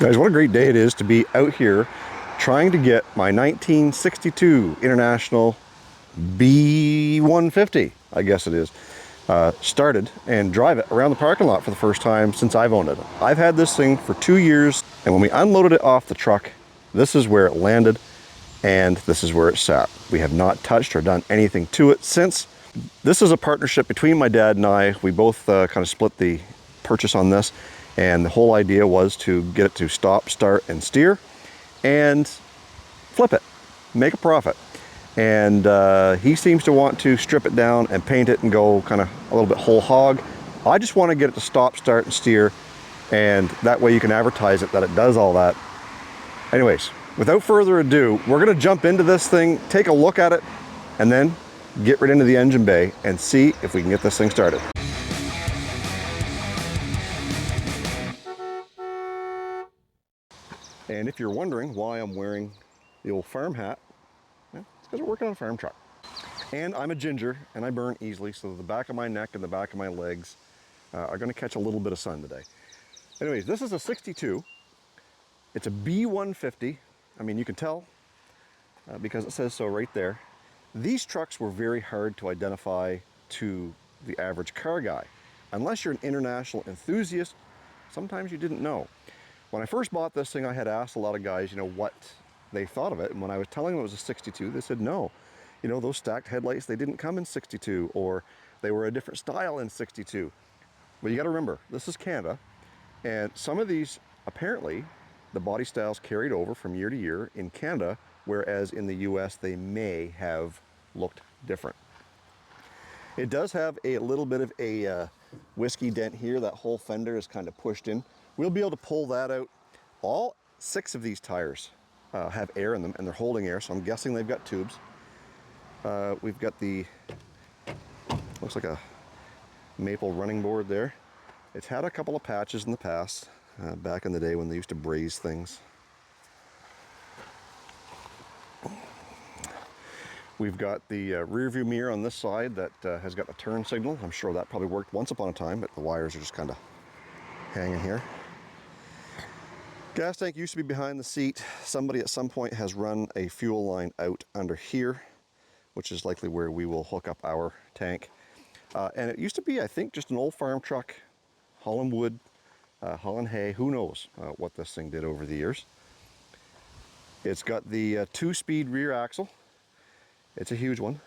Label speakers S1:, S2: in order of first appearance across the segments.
S1: Guys, what a great day it is to be out here trying to get my 1962 International B150, I guess it is, started and drive it around the parking lot for the first time since I've owned it. I've had this thing for 2 years, and when we unloaded it off the truck, this is where it landed and this is where it sat. We have not touched or done anything to it since. This is a partnership between my dad and I. We both kind of split the purchase on this, and the whole idea was to get it to stop, start, and steer and flip it, make a profit. And he seems to want to strip it down and paint it and go kind of a little bit whole hog. I just want to get it to stop, start, and steer, and that way you can advertise it that it does all that. Anyways, without further ado, we're going to jump into this thing, take a look at it, and then get right into the engine bay and see if we can get this thing started. And if you're wondering why I'm wearing the old farm hat, well, it's because we're working on a farm truck. And I'm a ginger and I burn easily, so the back of my neck and the back of my legs are going to catch a little bit of sun today. Anyways, this is a 62. It's a B150. I mean, you can tell because it says so right there. These trucks were very hard to identify to the average car guy. Unless you're an international enthusiast, sometimes you didn't know. When I first bought this thing, I had asked a lot of guys, what they thought of it. And when I was telling them it was a 62, they said, no, those stacked headlights, they didn't come in 62, or they were a different style in 62. But you got to remember, this is Canada. And some of these, apparently, the body styles carried over from year to year in Canada, whereas in the US, they may have looked different. It does have a little bit of a whiskey dent here. That whole fender is kind of pushed in. We'll be able to pull that out. All 6 of these tires have air in them, and they're holding air, so I'm guessing they've got tubes. We've got the, looks like a maple running board there. It's had a couple of patches in the past, back in the day when they used to braze things. We've got the rear view mirror on this side that has got a turn signal. I'm sure that probably worked once upon a time, but the wires are just kind of hanging here. Gas tank used to be behind the seat. Somebody at some point has run a fuel line out under here, which is likely where we will hook up our tank. And it used to be, I think, just an old farm truck, hauling wood, hauling hay. Who knows what this thing did over the years. It's got the 2-speed rear axle. It's a huge one.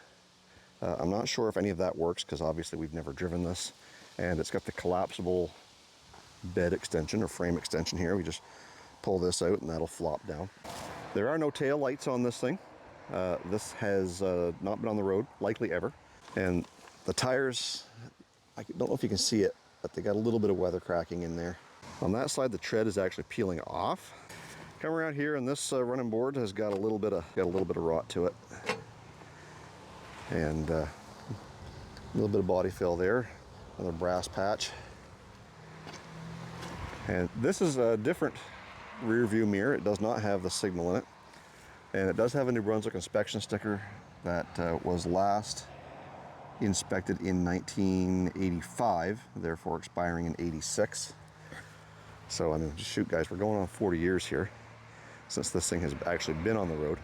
S1: I'm not sure if any of that works because obviously we've never driven this. And it's got the collapsible bed extension or frame extension here. We just pull this out and that'll flop down. There are no tail lights on this thing. This has not been on the road, likely ever. And the tires, I don't know if you can see it, but they got a little bit of weather cracking in there. On that side, the tread is actually peeling off. Come around here, and this running board has got a little bit of rot to it, and a little bit of body fill there. Another brass patch. And this is a different rear view mirror. It does not have the signal in it, and it does have a New Brunswick inspection sticker that was last inspected in 1985, therefore expiring in 86. So I mean, shoot guys, we're going on 40 years here since this thing has actually been on the road.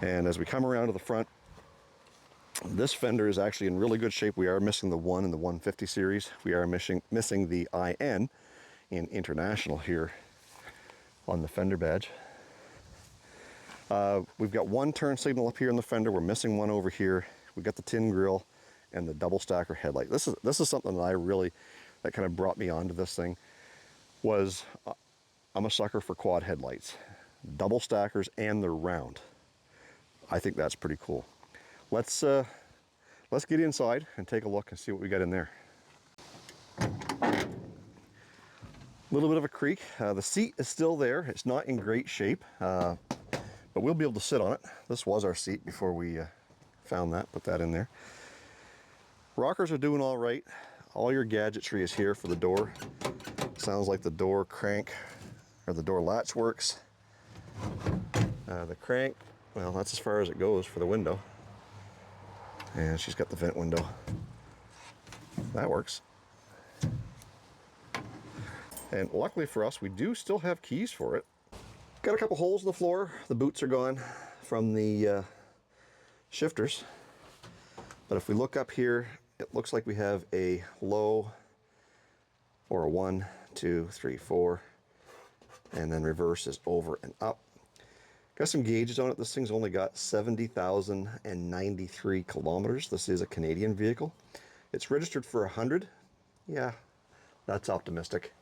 S1: And as we come around to the front, this fender is actually in really good shape. We are missing the 1 in the 150 series. We are missing the IN in International here on the fender badge. We've got 1 turn signal up here in the fender. We're missing 1 over here. We've got the tin grill and the double stacker headlight. This is something that kind of brought me onto this thing. Was I'm a sucker for quad headlights, double stackers, and they're round. I think that's pretty cool. Let's get inside and take a look and see what we got in there. A little bit of a creak. The seat is still there. It's not in great shape, but we'll be able to sit on it. This was our seat before we found that, put that in there. Rockers are doing all right. All your gadgetry is here for the door. Sounds like the door crank or the door latch works. The crank, well, that's as far as it goes for the window. And she's got the vent window. That works. And luckily for us, we do still have keys for it. Got a couple holes in the floor. The boots are gone from the shifters. But if we look up here, it looks like we have a low, or a 1, 2, 3, 4, and then reverse is over and up. Got some gauges on it. This thing's only got 70,093 kilometers. This is a Canadian vehicle. It's registered for 100. Yeah, that's optimistic.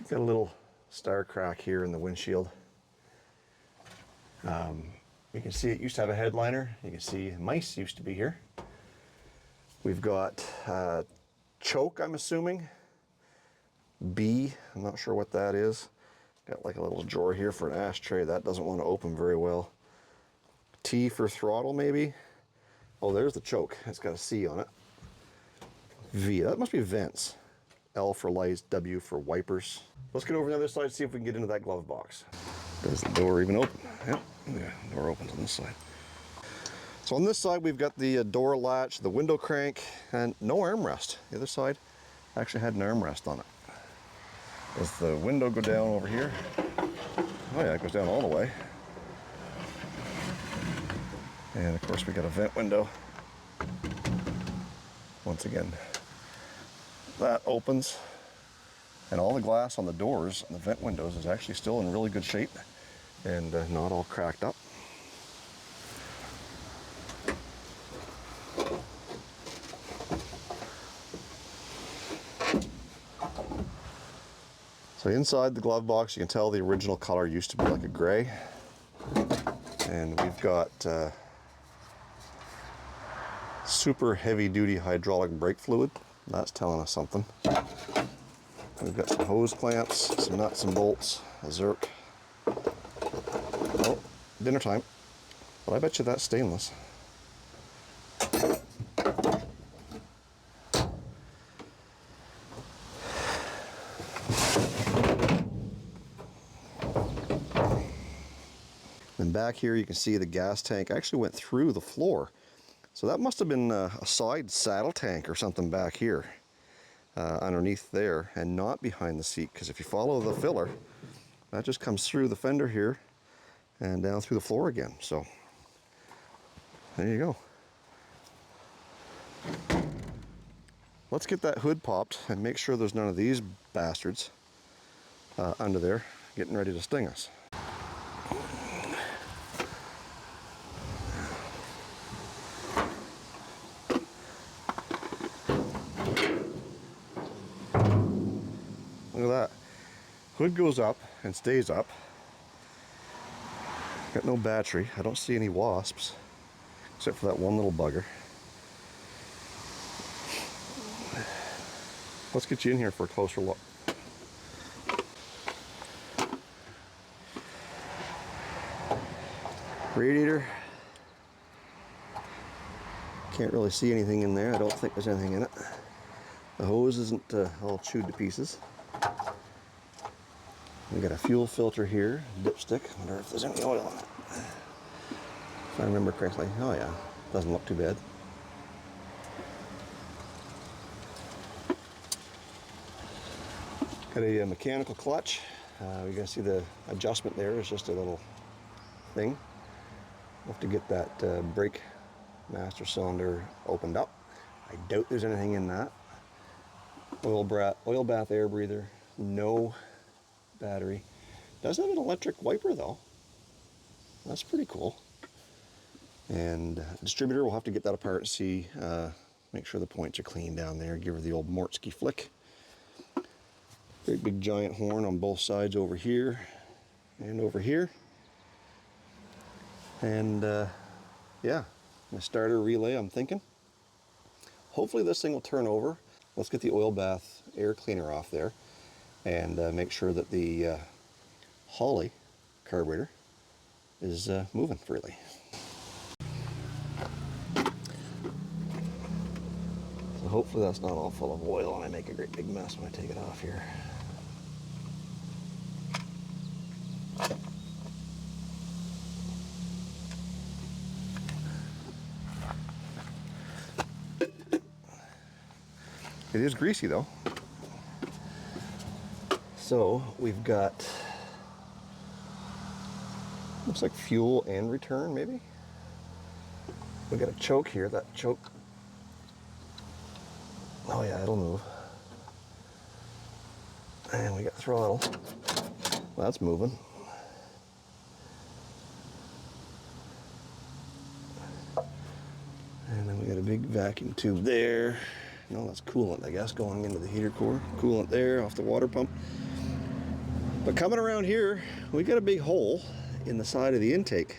S1: Got a little star crack here in the windshield. You can see it used to have a headliner. You can see mice used to be here. We've got choke, I'm assuming. B, I'm not sure what that is. Got like a little drawer here for an ashtray. That doesn't want to open very well. T for throttle, maybe. Oh, there's the choke. It's got a C on it. V, that must be vents. L for lights, W for wipers. Let's get over the other side and see if we can get into that glove box. Does the door even open? Yep, yeah, door opens on this side. So on this side, we've got the door latch, the window crank, and no armrest. The other side actually had an armrest on it. Does the window go down over here? Oh yeah, it goes down all the way. And of course we got a vent window. Once again, that opens. And all the glass on the doors and the vent windows is actually still in really good shape and not all cracked up. So inside the glove box, you can tell the original color used to be like a gray. And we've got super heavy duty hydraulic brake fluid. That's telling us something. We've got some hose clamps, some nuts and bolts, a Zerk. Oh, dinner time. But I bet you that's stainless. And back here you can see the gas tank actually went through the floor. So that must have been a side saddle tank or something back here. Underneath there and not behind the seat, because if you follow the filler, that just comes through the fender here and down through the floor again. So there you go. Let's get that hood popped and make sure there's none of these bastards under there getting ready to sting us. Look at that. Hood goes up and stays up. Got no battery. I don't see any wasps, except for that one little bugger. Let's get you in here for a closer look. Radiator. Can't really see anything in there. I don't think there's anything in it. The hose isn't all chewed to pieces. We got a fuel filter here, dipstick. Wonder if there's any oil on it. If I remember correctly. Oh yeah, doesn't look too bad. Got a mechanical clutch. You guys see the adjustment there. It's just a little thing. We'll have to get that brake master cylinder opened up. I doubt there's anything in that. Oil bath air breather. No battery. Does have an electric wiper though. That's pretty cool. And distributor, we'll have to get that apart and see, make sure the points are clean down there. Give her the old Mortsky flick. Great big giant horn on both sides over here and over here. And yeah, my starter relay, I'm thinking. Hopefully this thing will turn over. Let's get the oil bath air cleaner off there and make sure that the Holly carburetor is moving freely. So hopefully that's not all full of oil and I make a great big mess when I take it off here. It is greasy though. So we've got, looks like fuel and return maybe. We got a choke here, that choke. Oh yeah, it'll move. And we got throttle. Well, that's moving. And then we got a big vacuum tube there. No, that's coolant, I guess, going into the heater core. Coolant there off the water pump. But coming around here, we got a big hole in the side of the intake.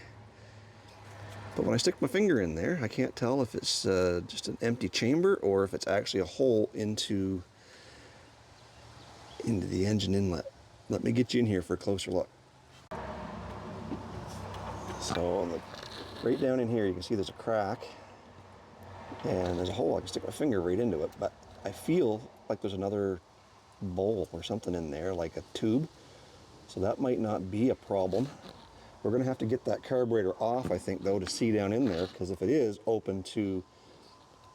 S1: But when I stick my finger in there, I can't tell if it's just an empty chamber or if it's actually a hole into the engine inlet. Let me get you in here for a closer look. So right down in here, you can see there's a crack and there's a hole. I can stick my finger right into it, but I feel like there's another bowl or something in there, like a tube. So that might not be a problem. We're gonna have to get that carburetor off, I think, though, to see down in there, because if it is open to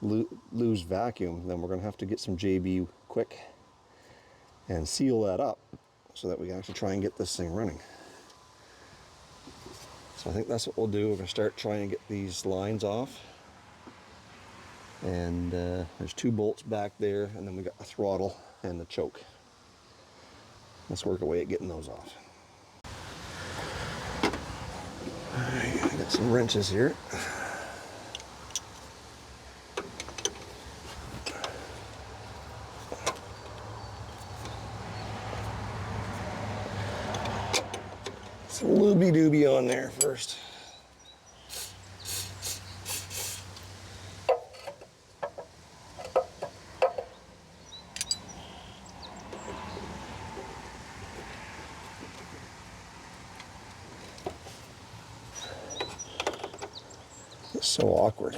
S1: lose vacuum, then we're gonna have to get some JB quick and seal that up so that we can actually try and get this thing running. So I think that's what we'll do. We're gonna start trying to get these lines off. And there's 2 bolts back there, and then we got the throttle and the choke. Let's work away at getting those off. Alright, I got some wrenches here. Some looby-dooby on there first. It's so awkward.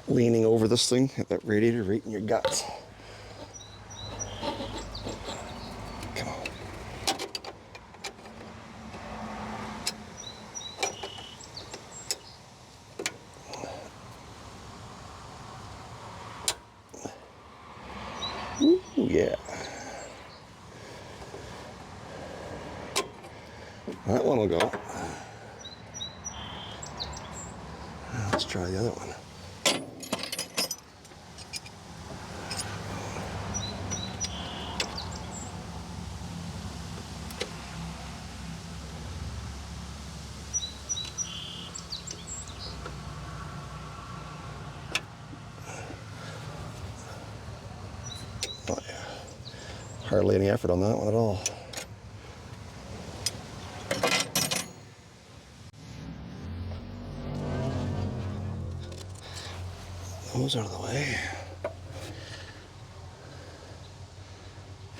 S1: Leaning over this thing at that radiator right in your guts. Come on. Ooh, yeah. That one will go. Let's try the other one. Oh yeah. Hardly any effort on that one at all. Those out of the way.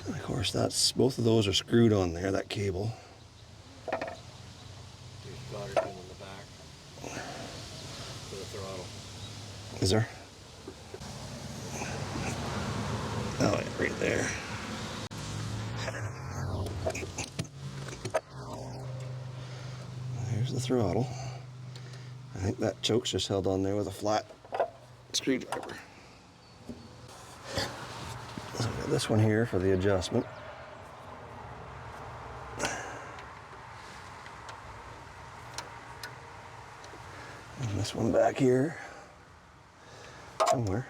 S1: And of course, that's both of those are screwed on there, that cable.
S2: There's solder pin on the back for the throttle.
S1: Is there? Oh, yeah, right there. There's the throttle. I think that choke's just held on there with a flat screwdriver. So we got this one here for the adjustment. And this one back here somewhere.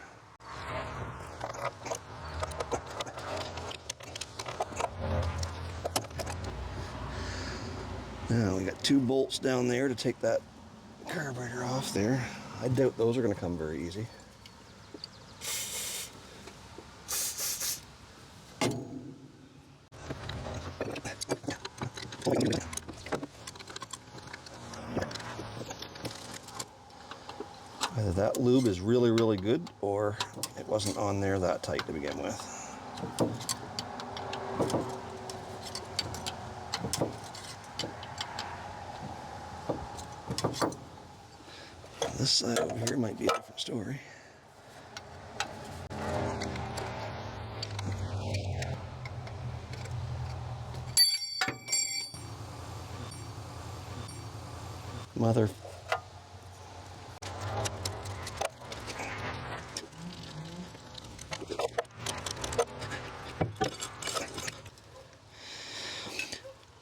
S1: Now we got 2 bolts down there to take that carburetor off there. I doubt those are going to come very easy. Either that lube is really, really good, or it wasn't on there that tight to begin with. This side over here might be a different story. Mother.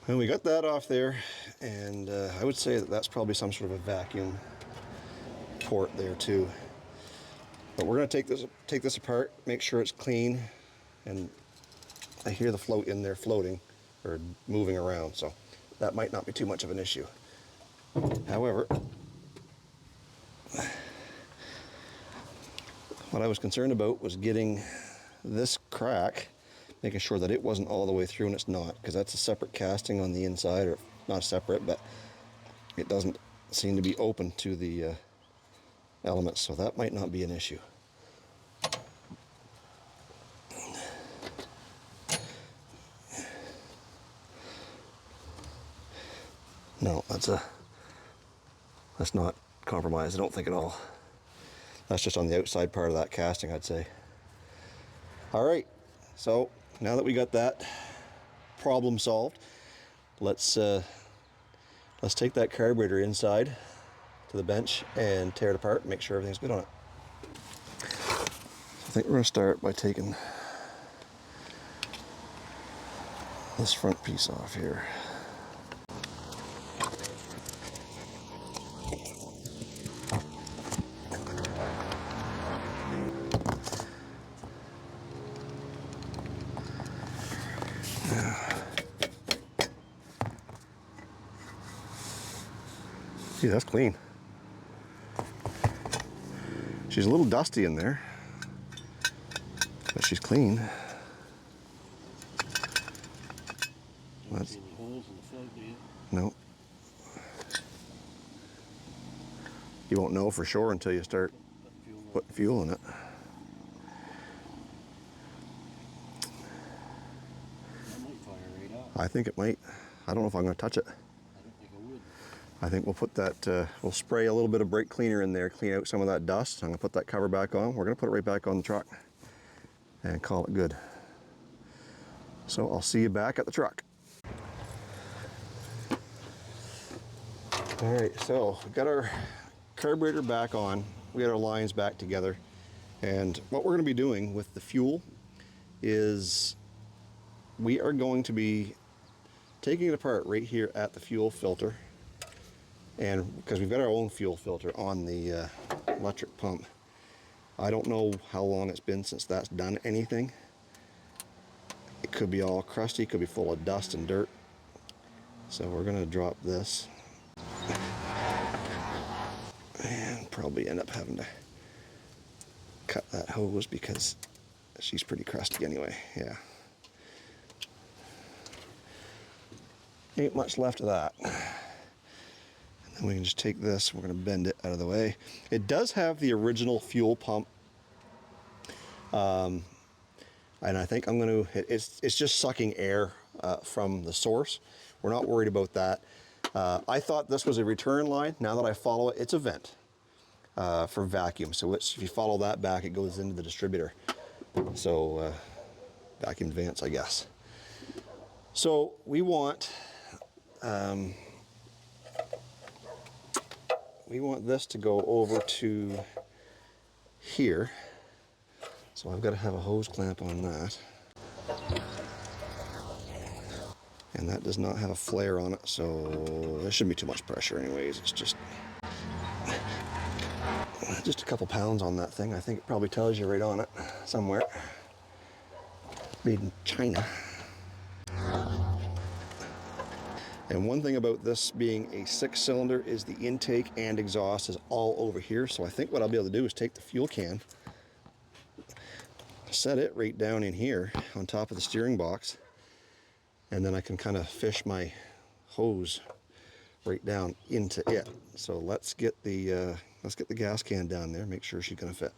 S1: And we got that off there, and I would say that that's probably some sort of a vacuum port there too. But we're going to take this apart, make sure it's clean, and I hear the float in there floating or moving around, so that might not be too much of an issue. However, what I was concerned about was getting this crack, making sure that it wasn't all the way through, and it's not, because that's a separate casting on the inside, or not separate, but it doesn't seem to be open to the elements, so that might not be an issue. No, that's not compromised, I don't think at all. That's just on the outside part of that casting, I'd say. All right, so now that we got that problem solved, let's take that carburetor inside to the bench and tear it apart and make sure everything's good on it. I think we're going to start by taking this front piece off here. See, that's clean. She's a little dusty in there, but she's clean. That's,
S2: any holes in the float, do you?
S1: no. You won't know for sure until you start putting fuel in it.
S2: That might fire right off.
S1: I think it might. I don't know if I'm going to touch it.
S2: I don't think I would.
S1: I think we'll put that, we'll spray a little bit of brake cleaner in there, clean out some of that dust. I'm going to put that cover back on. We're going to put it right back on the truck and call it good. So I'll see you back at the truck. All right, so we got our carburetor back on. We got our lines back together. And what we're going to be doing with the fuel is we are going to be taking it apart right here at the fuel filter. And because we've got our own fuel filter on the electric pump, I don't know how long it's been since that's done anything. It could be all crusty, could be full of dust and dirt. So we're going to drop this and probably end up having to cut that hose because she's pretty crusty anyway. Yeah. Ain't much left of that. And we can just take this, we're going to bend it out of the way. It does have the original fuel pump, and I think I'm going to, it's just sucking air from the source. We're not worried about that. I thought this was a return line. Now that I follow it, it's a vent for vacuum. So if you follow that back, it goes into the distributor. So vacuum vents, I guess. So we want this to go over to here. So I've got to have a hose clamp on that. And that does not have a flare on it, so there shouldn't be too much pressure anyways. It's just a couple pounds on that thing. I think it probably tells you right on it somewhere. Made in China. And one thing about this being a 6-cylinder is the intake and exhaust is all over here. So I think what I'll be able to do is take the fuel can, set it right down in here on top of the steering box, and then I can kind of fish my hose right down into it. So let's get the gas can down there, make sure she's gonna fit.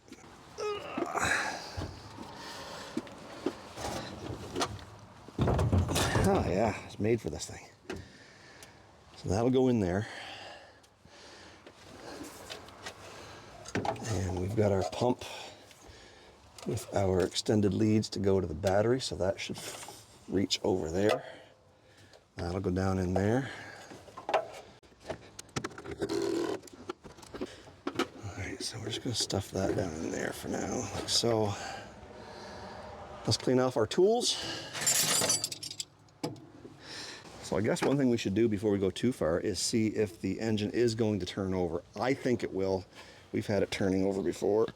S1: Oh yeah, it's made for this thing. So that'll go in there. And we've got our pump with our extended leads to go to the battery, so that should reach over there. That'll go down in there. So we're just going to stuff that down in there for now, like so. Let's clean off our tools. So I guess one thing we should do before we go too far is see if the engine is going to turn over. I think it will. We've had it turning over before.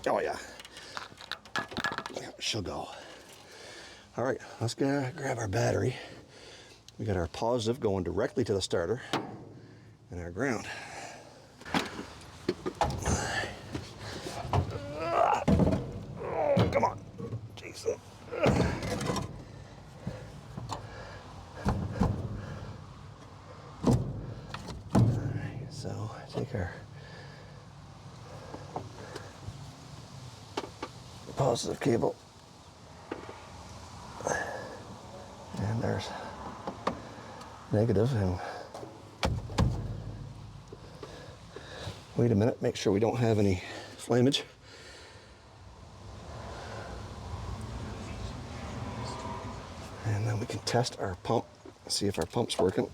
S1: Oh yeah. Yeah, she'll go. All right, let's grab our battery. We got our positive going directly to the starter and our ground. Oh, come on. Jason. So take our positive cable, and there's negative, and wait a minute, make sure we don't have any flammage. And then we can test our pump, see if our pump's working.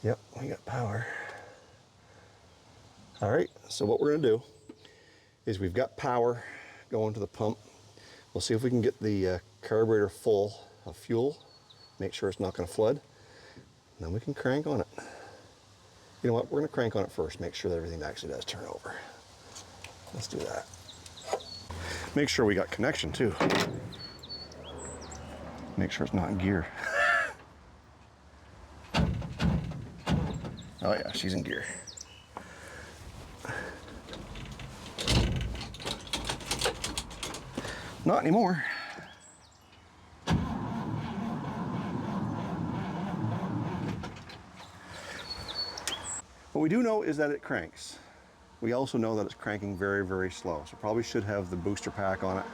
S1: Yep, we got power. All right, so what we're gonna do is we've got power going to the pump. We'll see if we can get the carburetor full of fuel, make sure it's not gonna flood, and then we can crank on it. You know what, we're gonna crank on it first, make sure that everything actually does turn over. Let's do that. Make sure we got connection too. Make sure it's not in gear. Oh yeah, she's in gear. Not anymore. What we do know is that it cranks. We also know that it's cranking very, very slow. So probably should have the booster pack on it.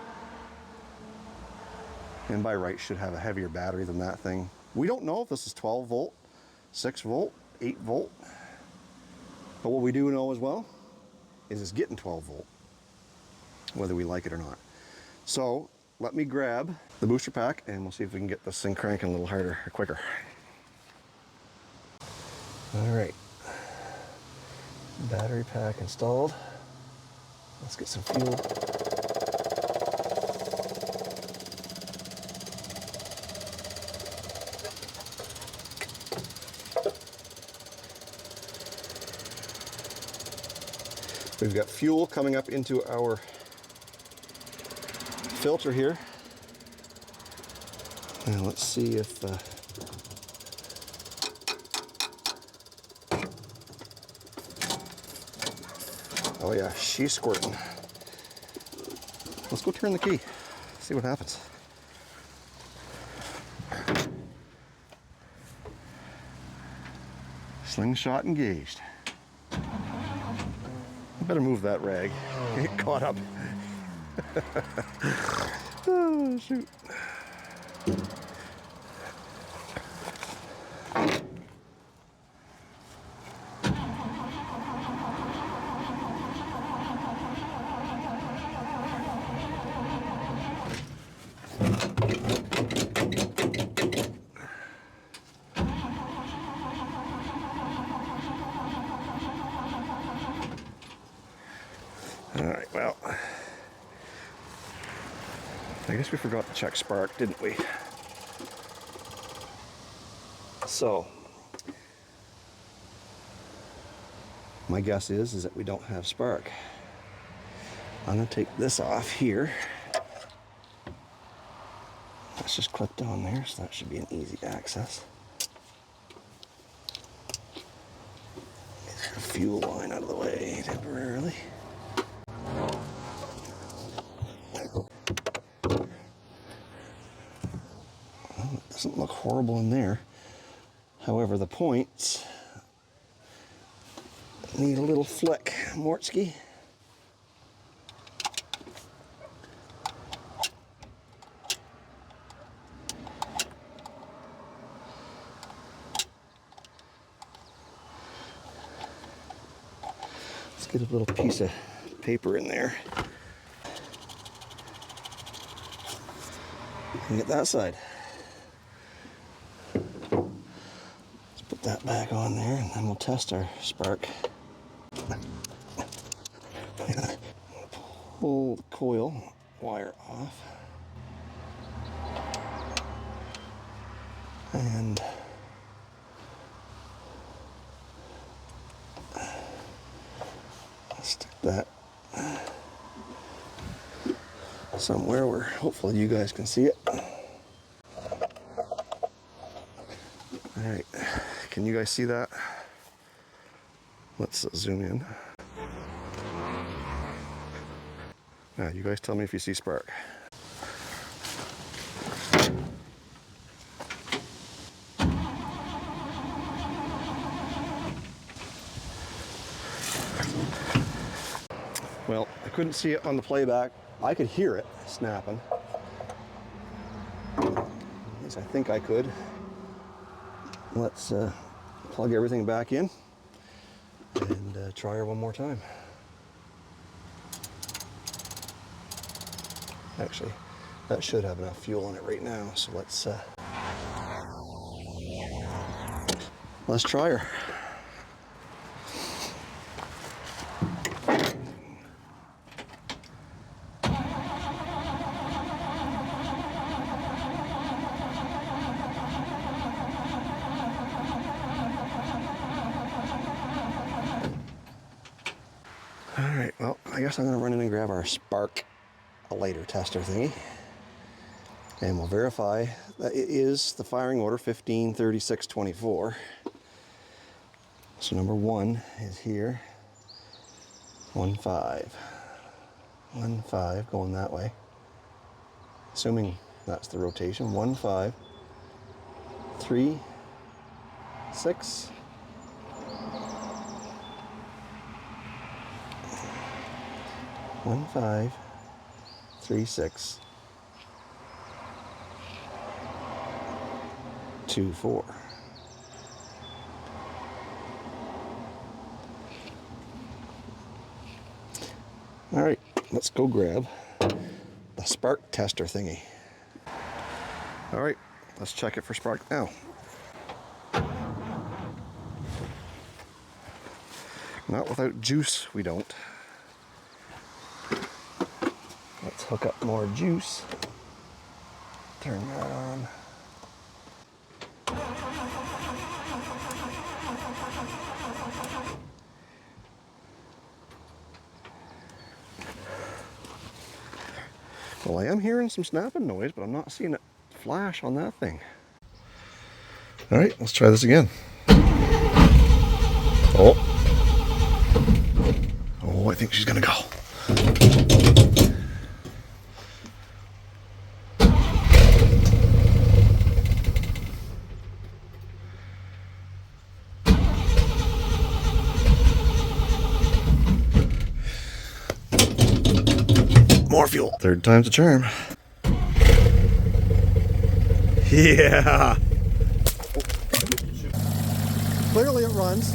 S1: And by right, should have a heavier battery than that thing. We don't know if this is 12 volt, 6 volt, 8 volt. But what we do know as well is it's getting 12 volt, whether we like it or not. So let me grab the booster pack and we'll see if we can get this thing cranking a little harder or quicker. All right, battery pack installed. Let's get some fuel. We've got fuel coming up into our filter here. Now let's see if oh yeah, she's squirting. Let's go turn the key, see what happens. Slingshot engaged. I better move that rag. Get caught up. Oh, shoot. All right, well, I guess we forgot to check spark, didn't we? So, my guess is that we don't have spark. I'm gonna take this off here. That's just clipped on there, so that should be an easy access. Get the fuel line out of the way temporarily. Doesn't look horrible in there. However, the points need a little flick, Mortsky. Let's get a little piece of paper in there. And get that side. that back on there, and then we'll test our spark. Pull the coil wire off. And stick that somewhere where hopefully you guys can see it. Alright, can you guys see that? Let's zoom in. Now, you guys tell me if you see spark. Well, I couldn't see it on the playback. I could hear it snapping. At least I think I could. Let's plug everything back in and try her one more time. Actually, that should have enough fuel in it right now, so let's try her. Alright, well, I guess I'm going to run in and grab our spark lighter tester thingy. And we'll verify that it is the firing order 153624. So number 1 is here. 1 5. 1 5 going that way. Assuming that's the rotation. 1 5. 3 6. 1 5 3 6 2 4. All right, let's go grab the spark tester thingy. All right, let's check it for spark now. Not without juice, we don't. Let's hook up more juice. Turn that on. Well, I am hearing some snapping noise, but I'm not seeing it flash on that thing. All right, let's try this again. Oh, I think she's gonna go. More fuel. Third time's a charm. Yeah. Clearly it runs.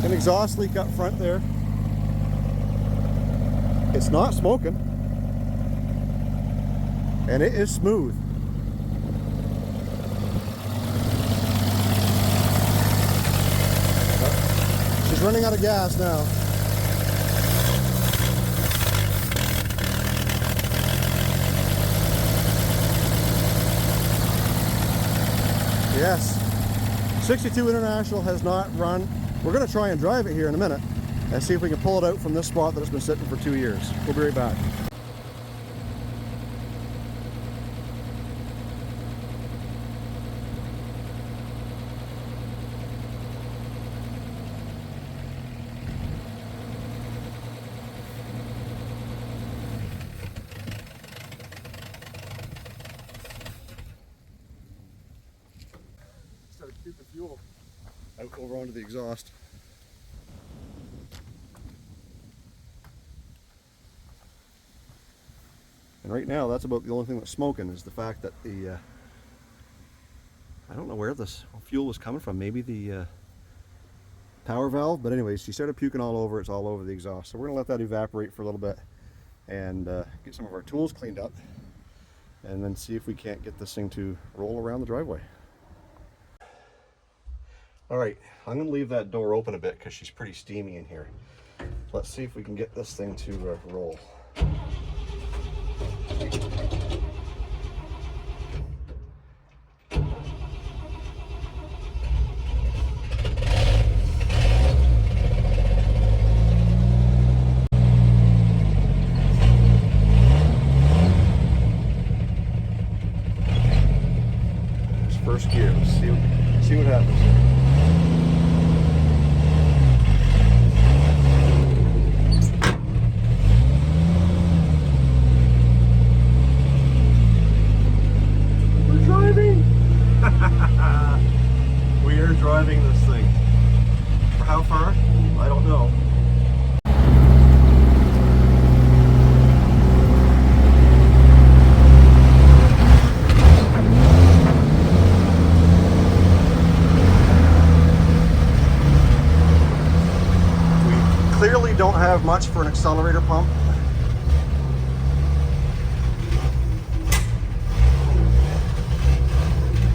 S1: An exhaust leak up front there. It's not smoking. And it is smooth. She's running out of gas now. Yes, 62 International has not run. We're going to try and drive it here in a minute and see if we can pull it out from this spot that it's been sitting for 2 years. We'll be right back. Keep the fuel out over onto the exhaust. And right now, that's about the only thing that's smoking is the fact that the I don't know where this fuel was coming from. Maybe the power valve, but anyways, she started puking all over. It's all over the exhaust. So we're gonna let that evaporate for a little bit and get some of our tools cleaned up, and then see if we can't get this thing to roll around the driveway. All right, I'm gonna leave that door open a bit because she's pretty steamy in here. Let's see if we can get this thing to roll. First gear. Let's see what happens here. We're driving. We are driving this thing. For how far? I don't know. Clearly don't have much for an accelerator pump.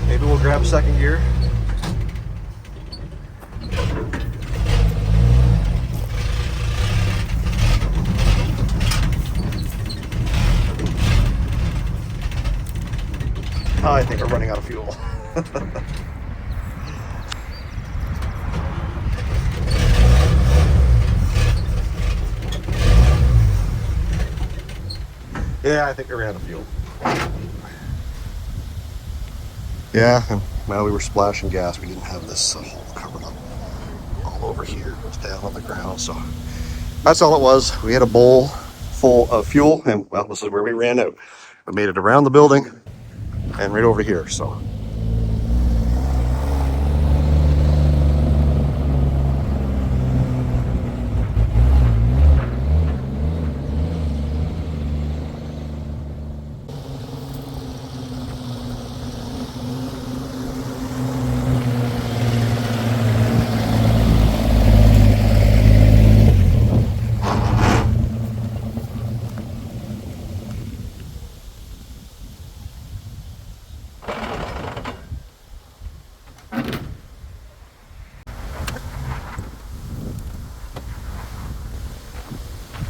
S1: Maybe we'll grab second gear. I think we're running out of fuel. Yeah, I think we ran out of fuel. Yeah, and while we were splashing gas, we didn't have this hole covered up all over here. It was down on the ground, so that's all it was. We had a bowl full of fuel, and well, this is where we ran out. We made it around the building and right over here, so.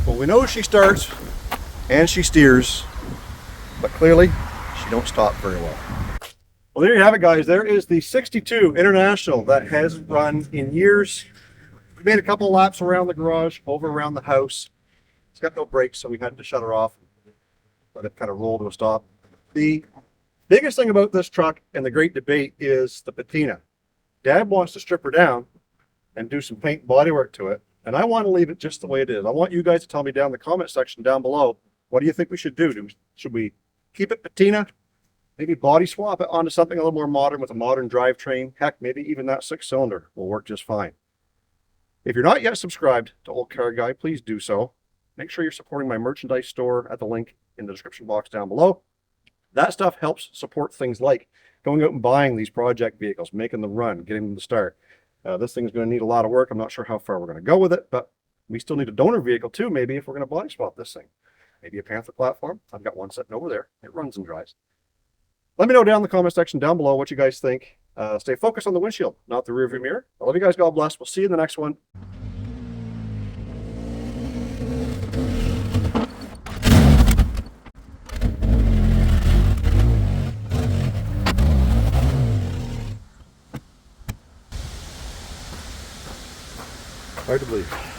S1: Well, we know she starts and she steers, but clearly she don't stop very well. Well, there you have it, guys. There is the 62 International that hasn't run in years. We made a couple of laps around the garage, over around the house. It's got no brakes, so we had to shut her off, let it kind of roll to a stop. The biggest thing about this truck and the great debate is the patina. Dad wants to strip her down and do some paint and body work to it. And I want to leave it just the way it is. I want you guys to tell me down in the comment section down below, what do you think we should do? Should we keep it patina? Maybe body swap it onto something a little more modern with a modern drivetrain? Heck, maybe even that 6-cylinder will work just fine. If you're not yet subscribed to Olde Carr Guy, please do so. Make sure you're supporting my merchandise store at the link in the description box down below. That stuff helps support things like going out and buying these project vehicles, making the run, getting them to start. This thing's going to need a lot of work. I'm not sure how far we're going to go with it, but we still need a donor vehicle too, maybe, if we're going to body swap this thing. Maybe a Panther platform. I've got one sitting over there. It runs and drives. Let me know down in the comment section down below what you guys think. Stay focused on the windshield, not the rearview mirror. I love you guys. God bless. We'll see you in the next one. Hard to believe.